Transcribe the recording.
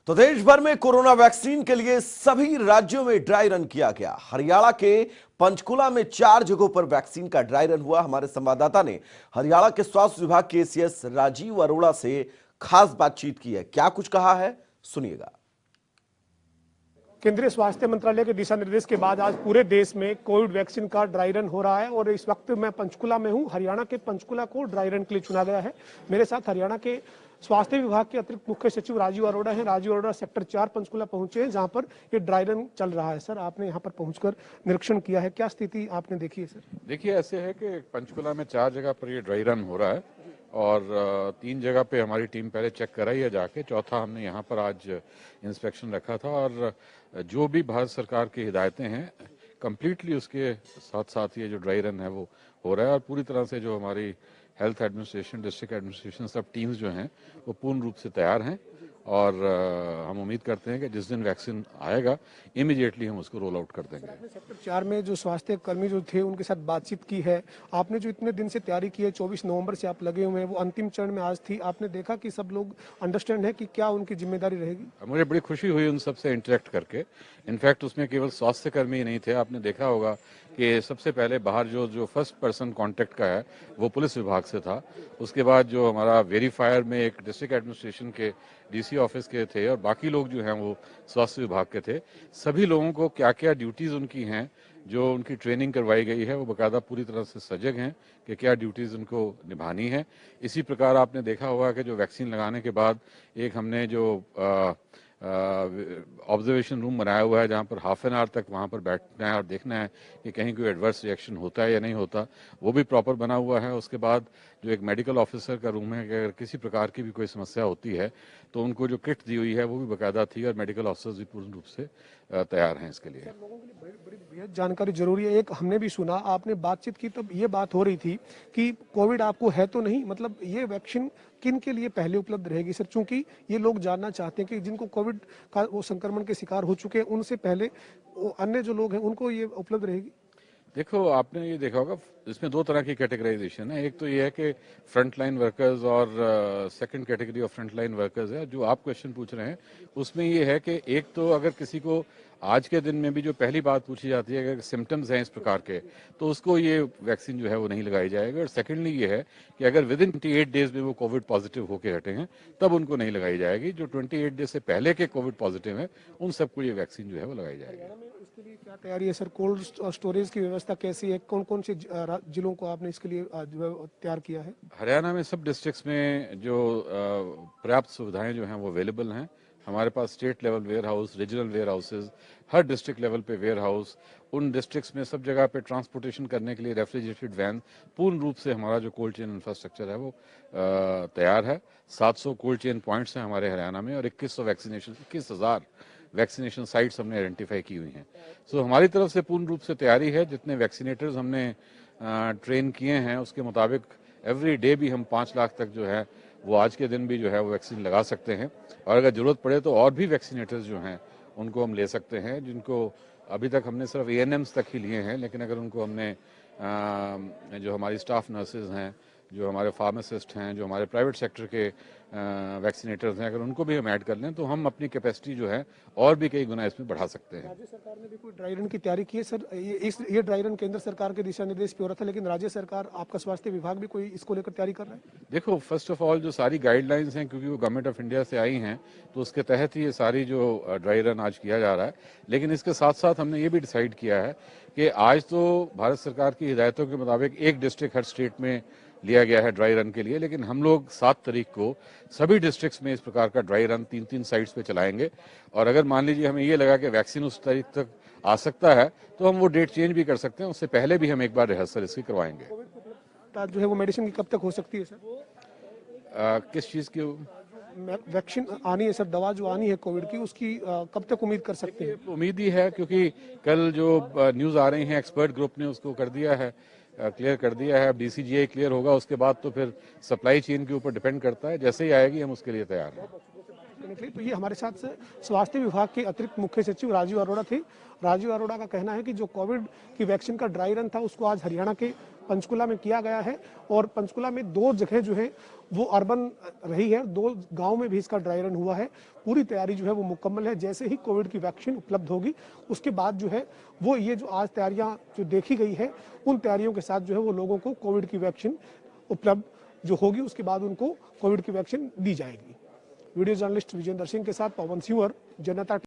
तो देश भर में कोरोना वैक्सीन के लिए सभी राज्यों में ड्राई रन किया गया। हरियाणा के पंचकुला में 4 जगहों पर वैक्सीन का ड्राई रन हुआ। हमारे संवाददाता ने हरियाणा के स्वास्थ्य विभाग के एसीएस राजीव अरोड़ा से खास बातचीत की है। क्या कुछ कहा है, सुनिएगा। केंद्रीय स्वास्थ्य मंत्रालय के दिशा निर्देश के बाद आज पूरे देश में कोविड वैक्सीन का ड्राई रन हो रहा है और इस वक्त मैं पंचकुला में हूं। हरियाणा के पंचकुला को ड्राई रन के लिए चुना गया है। मेरे साथ हरियाणा के स्वास्थ्य विभाग के अतिरिक्त मुख्य सचिव राजीव अरोड़ा हैं। राजीव अरोड़ा सेक्टर 4 पंचकुला पहुंचे हैं, जहां पर ये ड्राई रन चल रहा है। सर, आपने यहां पर पहुंचकर निरीक्षण किया है, क्या स्थिति आपने देखी है? सर देखिए, ऐसे है कि पंचकुला में 4 जगह पर ये ड्राई रन हो रहा है और 3 जगह पे हमारी टीम पहले चेक कराई है जाके, चौथा हमने यहाँ पर आज इंस्पेक्शन रखा था और जो भी भारत सरकार की हिदायतें हैं कंप्लीटली उसके साथ साथ ये जो ड्राई रन है वो हो रहा है और पूरी तरह से जो हमारी हेल्थ एडमिनिस्ट्रेशन, डिस्ट्रिक्ट एडमिनिस्ट्रेशन, सब टीम्स जो हैं वो पूर्ण रूप से तैयार हैं और हम उम्मीद करते हैं कि जिस दिन वैक्सीन आएगा इमीडिएटली हम उसको रोल आउट कर देंगे। आपने सेक्टर 4 में जो स्वास्थ्य कर्मी जो थे उनके साथ बातचीत की है, आपने जो इतने दिन से तैयारी की है, 24 नवंबर से आप लगे हुए हैं, वो अंतिम चरण में आज थी, आपने देखा कि सब लोग अंडरस्टैंड है कि क्या उनकी जिम्मेदारी रहेगी? मुझे बड़ी खुशी हुई उन सबसे इंटरेक्ट करके। इनफैक्ट उसमें केवल स्वास्थ्य कर्मी ही नहीं थे, आपने देखा होगा कि सबसे पहले बाहर जो फर्स्ट पर्सन कांटेक्ट का है वो पुलिस विभाग से था। उसके बाद जो हमारा वेरीफायर में एक डिस्ट्रिक्ट एडमिनिस्ट्रेशन के डीसी ऑफिस के थे और बाकी लोग जो हैं वो स्वास्थ्य विभाग के थे। सभी लोगों को क्या क्या ड्यूटीज़ उनकी हैं, जो उनकी ट्रेनिंग करवाई गई है, वो बाकायदा पूरी तरह से सजग हैं कि क्या ड्यूटीज़ उनको निभानी है। इसी प्रकार आपने देखा होगा कि जो वैक्सीन लगाने के बाद एक हमने जो ऑब्जर्वेशन रूम बनाया हुआ है, जहाँ पर हाफ एन आवर तक वहाँ पर बैठना है और देखना है कि कहीं कोई एडवर्स रिएक्शन होता है या नहीं होता, वो भी प्रॉपर बना हुआ है। उसके बाद जो एक मेडिकल ऑफिसर का रूम है कि अगर किसी प्रकार की भी कोई समस्या होती है तो उनको जो किट दी हुई है वो भी बाकायदा थी और मेडिकल ऑफिसर्स भी पूर्ण रूप से तैयार हैं इसके लिए। लोगों के लिए बड़ी बेहद जानकारी जरूरी है। एक हमने भी सुना, आपने बातचीत की तब ये बात हो रही थी कि कोविड आपको है तो नहीं, मतलब ये वैक्सीन किन के लिए पहले उपलब्ध रहेगी? सर, चूंकि ये लोग जानना चाहते हैं कि जिनको कोविड का वो संक्रमण के शिकार हो चुके हैं उनसे पहले अन्य जो लोग हैं उनको ये उपलब्ध रहेगी। देखो, आपने ये देखा होगा इसमें 2 तरह की कैटेगराइजेशन है। एक तो ये है कि फ्रंट लाइन वर्कर्स और second category of front line workers है। जो आप क्वेश्चन पूछ रहे हैं उसमें ये है कि एक तो अगर किसी को आज के दिन में भी जो पहली बात पूछी जाती है अगर सिम्टम्स हैं इस प्रकार के तो उसको ये वैक्सीन जो है वो नहीं लगाई जाएगी। और सेकेंडली ये है कि अगर विद इन 28 डेज में वो कोविड पॉजिटिव होकर हटे हैं तब उनको नहीं लगाई जाएगी। जो 28 डेज से पहले के कोविड पॉजिटिव हैं उन सबको ये वैक्सीन जो है वो लगाई जाएगी। इसके लिए क्या तैयारी है सर? कोल्ड स्टोरेज की व्यवस्था कैसी है? कौन कौन से जिलों को आपने इसके लिए तैयार किया है? हरियाणा में सब डिस्ट्रिक्ट्स में जो पर्याप्त सुविधाएं जो हैं वो अवेलेबल हैं। हमारे पास state level warehouse, regional warehouses, हर डिस्ट्रिक्ट लेवल पे वेयर हाउस, उन डिस्ट्रिक्ट्स में सब जगह पे ट्रांसपोर्टेशन करने के लिए रेफ्रिजरेटेड वैन, पूर्ण रूप से हमारा जो कोल्ड चेन इंफ्रास्ट्रक्चर है वो तैयार है। 700 कोल्ड चेन पॉइंट्स हैं हमारे हरियाणा में और 21,000 वैक्सीनेशन साइट्स हमने आइडेंटिफाई की हुई हैं। सो हमारी तरफ से पूर्ण रूप से तैयारी है। जितने वैक्सीनेटर्स हमने ट्रेन किए हैं उसके मुताबिक एवरी डे भी हम 5 लाख तक जो है वो आज के दिन भी जो है वो वैक्सीन लगा सकते हैं और अगर ज़रूरत पड़े तो और भी वैक्सीनेटर्स जो हैं उनको हम ले सकते हैं, जिनको अभी तक हमने सिर्फ ANMs तक ही लिए हैं। लेकिन अगर उनको हमने जो हमारी स्टाफ नर्सेज हैं, जो हमारे फार्मासिस्ट हैं, जो हमारे प्राइवेट सेक्टर के वैक्सीनेटर्स हैं, अगर उनको भी हम ऐड कर लें तो हम अपनी कैपेसिटी जो है और भी कई गुना इसमें बढ़ा सकते हैं। राज्य सरकार ने भी कोई ड्राई रन की तैयारी की है सर? ये ड्राई रन केंद्र सरकार के दिशा निर्देश पे हो रहा था, लेकिन राज्य सरकार, आपका स्वास्थ्य विभाग भी कोई इसको लेकर तैयारी कर रहा है? देखो, फर्स्ट ऑफ ऑल जो सारी गाइडलाइंस हैं क्योंकि वो गवर्नमेंट ऑफ इंडिया से आई हैं तो उसके तहत ही ये सारी जो ड्राई रन आज किया जा रहा है। लेकिन इसके साथ साथ हमने ये भी डिसाइड किया है कि आज तो भारत सरकार की हिदायतों के मुताबिक एक डिस्ट्रिक्ट हर स्टेट में लिया गया है ड्राई रन के लिए, लेकिन हम लोग 7 तारीख को सभी डिस्ट्रिक्ट्स में इस प्रकार का ड्राई रन 3-3 साइट्स पे चलाएंगे। और अगर मान लीजिए हमें ये लगा कि वैक्सीन उस तारीख तक आ सकता है तो हम वो डेट चेंज भी कर सकते हैं। उससे पहले भी हम एक बार रिहर्सल इसकी करवाएंगे। जो है वो मेडिसिन की कब तक हो सकती है सर? किस चीज़ की? वैक्सीन आनी है सर, दवा जो आनी है कोविड की, उसकी कब तक उम्मीद कर सकते हैं? उम्मीद ही है क्योंकि कल जो न्यूज़ आ रही है एक्सपर्ट ग्रुप ने उसको कर दिया है, क्लियर कर दिया है। अब DCGI क्लियर होगा उसके बाद तो फिर सप्लाई चेन के ऊपर डिपेंड करता है। जैसे ही आएगी हम उसके लिए तैयार हैं। तो ये हमारे साथ स्वास्थ्य विभाग के अतिरिक्त मुख्य सचिव राजीव अरोड़ा थे। राजीव अरोड़ा का कहना है कि जो कोविड की वैक्सीन का ड्राई रन था उसको आज हरियाणा के पंचकुला में किया गया है और पंचकुला में 2 जगह जो है वो अर्बन रही है, 2 गांव में भी इसका ड्राई रन हुआ है। पूरी तैयारी जो है वो मुकम्मल है। जैसे ही कोविड की वैक्सीन उपलब्ध होगी उसके बाद जो है वो ये जो आज तैयारियां जो देखी गई है उन तैयारियों के साथ जो है वो लोगों को कोविड की वैक्सीन उपलब्ध जो होगी उसके बाद उनको कोविड की वैक्सीन दी जाएगी। वीडियो जर्नलिस्ट विजेंद्र सिंह के साथ पवन सिंह, जनता